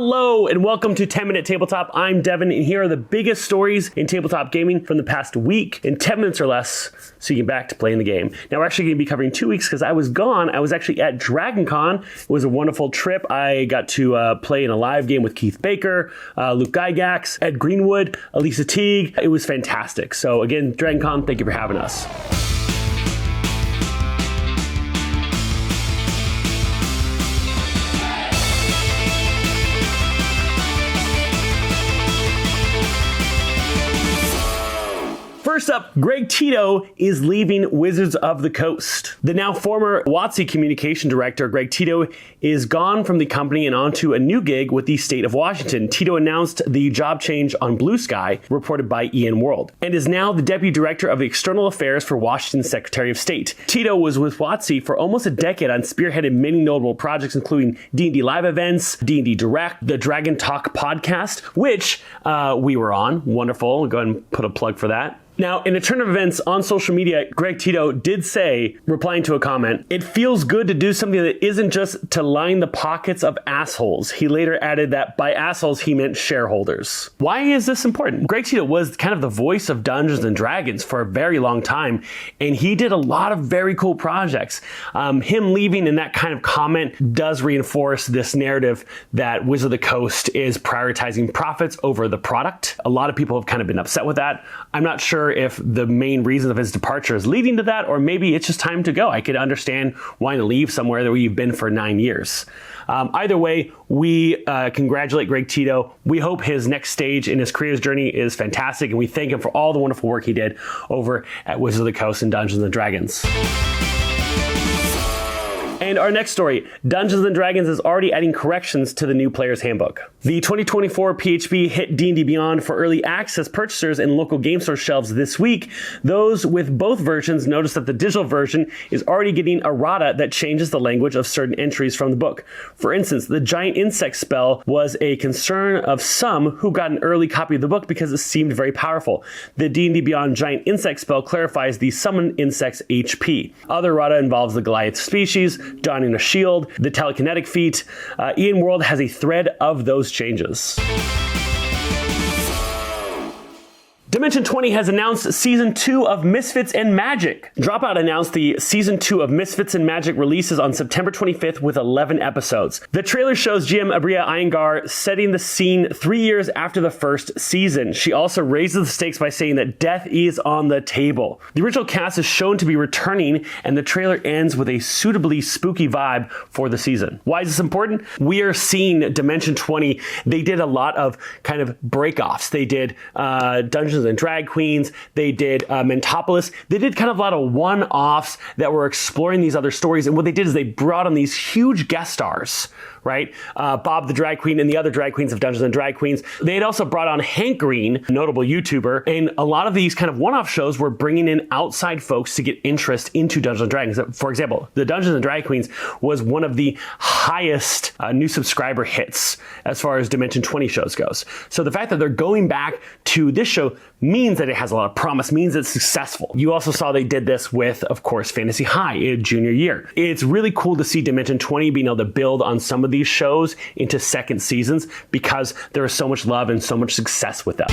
Hello and welcome to 10 Minute Tabletop. I'm Devin and here are the biggest stories in tabletop gaming from the past week in 10 minutes or less so you can get back to playing the game. Now we're actually going to be covering 2 weeks because I was gone. I was actually at DragonCon. It was a wonderful trip. I got to play in a live game with Keith Baker, Luke Gygax, Ed Greenwood, Elisa Teague. It was fantastic. So again, DragonCon, thank you for having us. First up, Greg Tito is leaving Wizards of the Coast. The now former WotC communication director, Greg Tito, is gone from the company and onto a new gig with the state of Washington. Tito announced the job change on Blue Sky, reported by Ian World, and is now the deputy director of external affairs for Washington's Secretary of State. Tito was with WotC for almost a decade and spearheaded many notable projects, including D&D live events, D&D Direct, the Dragon Talk podcast, which we were on. Wonderful. I'll go ahead and put a plug for that. Now, in a turn of events on social media, Greg Tito did say, replying to a comment, "It feels good to do something that isn't just to line the pockets of assholes." He later added that by assholes, he meant shareholders. Why is this important? Greg Tito was kind of the voice of Dungeons and Dragons for a very long time, and he did a lot of very cool projects. Him leaving in that kind of comment does reinforce this narrative that Wizard of the Coast is prioritizing profits over the product. A lot of people have kind of been upset with that. I'm not sure if the main reason of his departure is leading to that, or maybe it's just time to go. I could understand wanting to leave somewhere that you've been for 9 years. Either way, we congratulate Greg Tito. We hope his next stage in his career's journey is fantastic, and we thank him for all the wonderful work he did over at Wizards of the Coast and Dungeons & Dragons. And our next story, Dungeons & Dragons is already adding corrections to the new Player's Handbook. The 2024 PHB hit D&D Beyond for early access purchasers in local game store shelves this week. Those with both versions noticed that the digital version is already getting errata that changes the language of certain entries from the book. For instance, the giant insect spell was a concern of some who got an early copy of the book because it seemed very powerful. The D&D Beyond giant insect spell clarifies the summoned insect's HP. Other errata involves the Goliath species, donning a shield, the telekinetic feat. Ian World has a thread of those changes. Dimension 20 has announced Season 2 of Misfits and Magic. Dropout announced the Season 2 of Misfits and Magic releases on September 25th with 11 episodes. The trailer shows GM Abria Iyengar setting the scene 3 years after the first season. She also raises the stakes by saying that death is on the table. The original cast is shown to be returning, and the trailer ends with a suitably spooky vibe for the season. Why is this important? We are seeing Dimension 20. They did a lot of kind of break-offs. They did Dungeons and Drag Queens. They did Mentopolis. They did kind of a lot of one-offs that were exploring these other stories. And what they did is they brought on these huge guest stars, right? Bob the Drag Queen and the other drag queens of Dungeons and Drag Queens. They had also brought on Hank Green, a notable YouTuber, and a lot of these kind of one-off shows were bringing in outside folks to get interest into Dungeons and Dragons. For example, the Dungeons and Drag Queens was one of the highest new subscriber hits as far as Dimension 20 shows goes. So the fact that they're going back to this show means that it has a lot of promise, means it's successful. You also saw they did this with, of course, Fantasy High in junior year. It's really cool to see Dimension 20 being able to build on some of these shows into second seasons because there is so much love and so much success with them.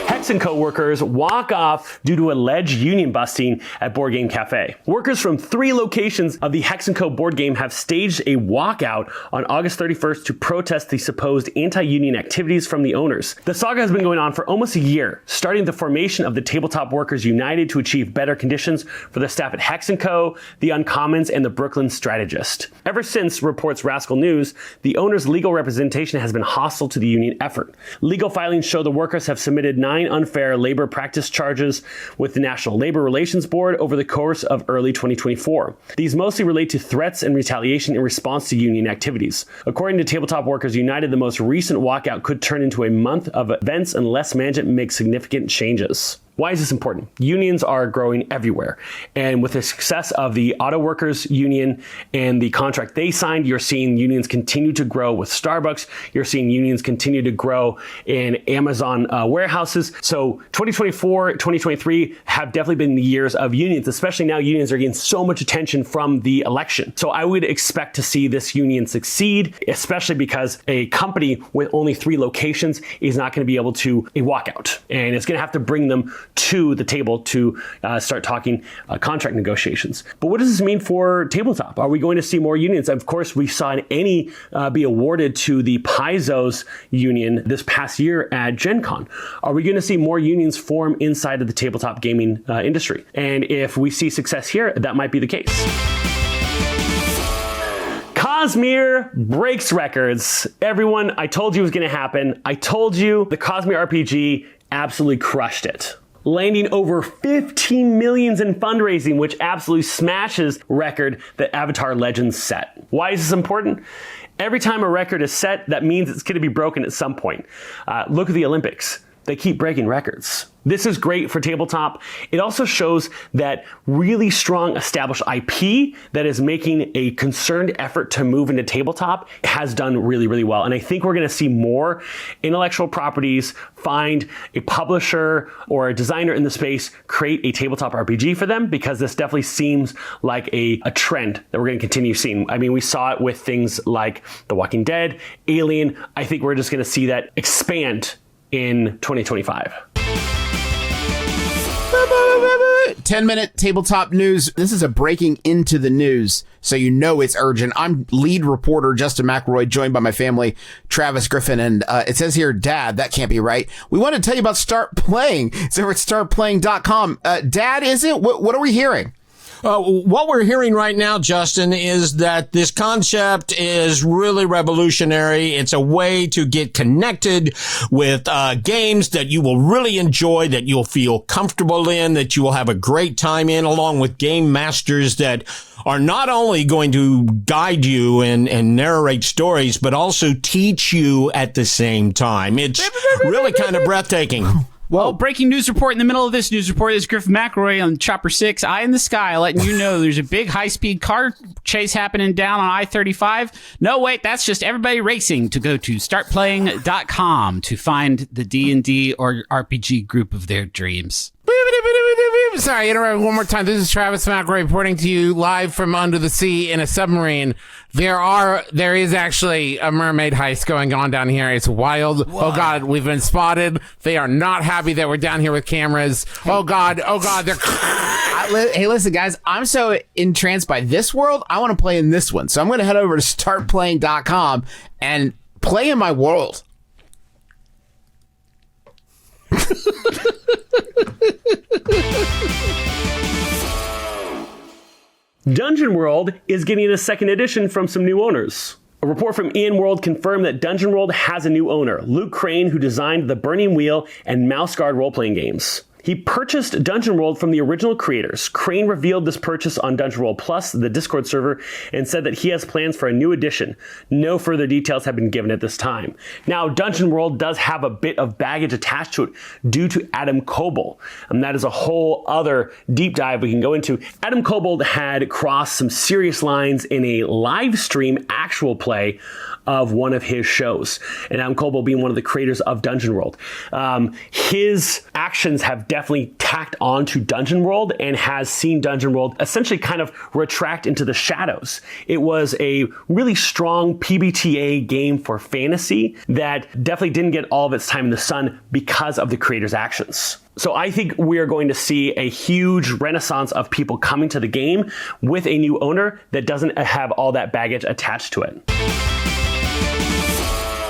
Hex & Co. workers walk off due to alleged union busting at Board Game Cafe. Workers from 3 locations of the Hex & Co. board game have staged a walkout on August 31st to protest the supposed anti-union activities from the owners. The saga has been going on for almost a year, starting the formation of the Tabletop Workers United to achieve better conditions for the staff at Hex & Co., the Uncommons, and the Brooklyn Strategist. Ever since, reports Rascal News, the owners' legal representation has been hostile to the union effort. Legal filings show the workers have submitted 9 unfair labor practice charges with the National Labor Relations Board over the course of early 2024. These mostly relate to threats and retaliation in response to union activities. According to Tabletop Workers United, the most recent walkout could turn into a month of events unless management makes significant changes. Why is this important? Unions are growing everywhere. And with the success of the Auto Workers Union and the contract they signed, you're seeing unions continue to grow with Starbucks. You're seeing unions continue to grow in Amazon warehouses. So 2024, 2023 have definitely been the years of unions, especially now unions are getting so much attention from the election. So I would expect to see this union succeed, especially because a company with only 3 locations is not going to be able to walk out. And it's going to have to bring them to the table to start talking contract negotiations. But what does this mean for tabletop? Are we going to see more unions? Of course, we saw an ENnie be awarded to the Paizo's union this past year at Gen Con. Are we going to see more unions form inside of the tabletop gaming industry? And if we see success here, that might be the case. Cosmere breaks records. Everyone, I told you it was going to happen. I told you the Cosmere RPG absolutely crushed it, landing over 15 million in fundraising, which absolutely smashes record that Avatar Legends set. Why is this important? Every time a record is set, that means it's going to be broken at some point. Look at the Olympics. They keep breaking records. This is great for tabletop. It also shows that really strong established IP that is making a concerned effort to move into tabletop has done really, really well. And I think we're going to see more intellectual properties find a publisher or a designer in the space, create a tabletop RPG for them, because this definitely seems like a trend that we're going to continue seeing. I mean, we saw it with things like The Walking Dead, Alien. I think we're just going to see that expand in 2025. 10-minute tabletop news. This is a breaking into the news, so you know it's urgent. I'm lead reporter Justin McElroy, joined by my family, Travis Griffin, and it says here, Dad, that can't be right. We want to tell you about Start Playing. It's over at startplaying.com. Dad, is it? What are we hearing? What we're hearing right now, Justin, is that this concept is really revolutionary. It's a way to get connected with games that you will really enjoy, that you'll feel comfortable in, that you will have a great time in, along with game masters that are not only going to guide you and narrate stories, but also teach you at the same time. It's really kind of breathtaking. Well, breaking news report in the middle of this news report is Griffin McElroy on Chopper 6, Eye in the Sky, letting you know there's a big high-speed car chase happening down on I-35. No, wait, that's just everybody racing to go to startplaying.com to find the D&D or RPG group of their dreams. Sorry, interrupt one more time. This is Travis McElroy reporting to you live from under the sea in a submarine. There is actually a mermaid heist going on down here. It's wild. What? Oh God, we've been spotted. They are not happy that we're down here with cameras. Oh God, they're. Hey, listen, guys, I'm so entranced by this world. I want to play in this one. So I'm going to head over to startplaying.com and play in my world. Dungeon World is getting a second edition from some new owners. A report from Ian World confirmed that Dungeon World has a new owner, Luke Crane, who designed the Burning Wheel and Mouse Guard role-playing games. He purchased Dungeon World from the original creators. Crane revealed this purchase on Dungeon World Plus, the Discord server, and said that he has plans for a new edition. No further details have been given at this time. Now, Dungeon World does have a bit of baggage attached to it due to Adam Koebel, and that is a whole other deep dive we can go into. Adam Koebel had crossed some serious lines in a live stream actual play of one of his shows, and Adam Koebel being one of the creators of Dungeon World. His actions have definitely tacked on to Dungeon World and has seen Dungeon World essentially kind of retract into the shadows. It was a really strong PBTA game for fantasy that definitely didn't get all of its time in the sun because of the creator's actions. So I think we are going to see a huge renaissance of people coming to the game with a new owner that doesn't have all that baggage attached to it.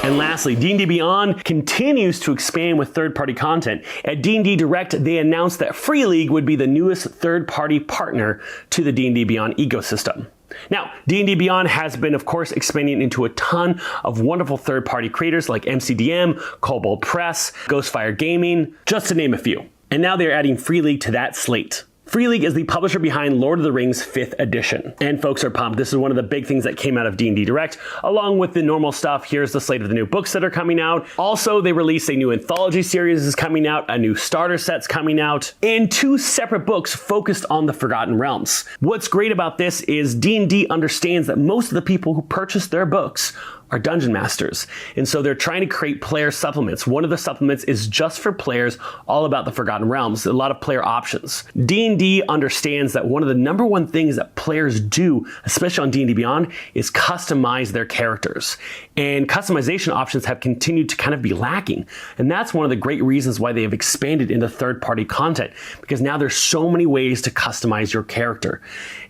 And lastly, D&D Beyond continues to expand with third-party content. At D&D Direct, they announced that Free League would be the newest third-party partner to the D&D Beyond ecosystem. Now, D&D Beyond has been, of course, expanding into a ton of wonderful third-party creators like MCDM, Kobold Press, Ghostfire Gaming, just to name a few. And now they're adding Free League to that slate. Free League is the publisher behind Lord of the Rings 5th edition. And folks are pumped. This is one of the big things that came out of D&D Direct. Along with the normal stuff, here's the slate of the new books that are coming out. Also, they released a new anthology series is coming out, a new starter set's coming out, and 2 separate books focused on the Forgotten Realms. What's great about this is D&D understands that most of the people who purchase their books are dungeon masters. And so they're trying to create player supplements. One of the supplements is just for players, all about the Forgotten Realms, a lot of player options. D&D understands that one of the number one things that players do, especially on D&D Beyond, is customize their characters. And customization options have continued to kind of be lacking. And that's one of the great reasons why they have expanded into third-party content, because now there's so many ways to customize your character.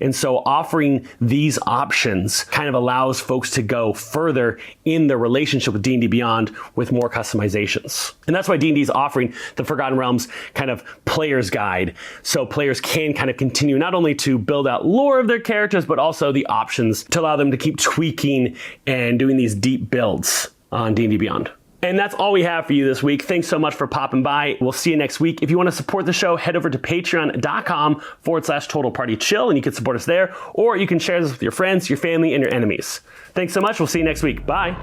And so offering these options kind of allows folks to go further in their relationship with D&D Beyond with more customizations. And that's why D&D is offering the Forgotten Realms kind of player's guide. So players can kind of continue not only to build out lore of their characters, but also the options to allow them to keep tweaking and doing these deep builds on D&D Beyond. And that's all we have for you this week. Thanks so much for popping by. We'll see you next week. If you want to support the show, head over to patreon.com/Total Party Chill, and you can support us there, or you can share this with your friends, your family, and your enemies. Thanks so much. We'll see you next week. Bye.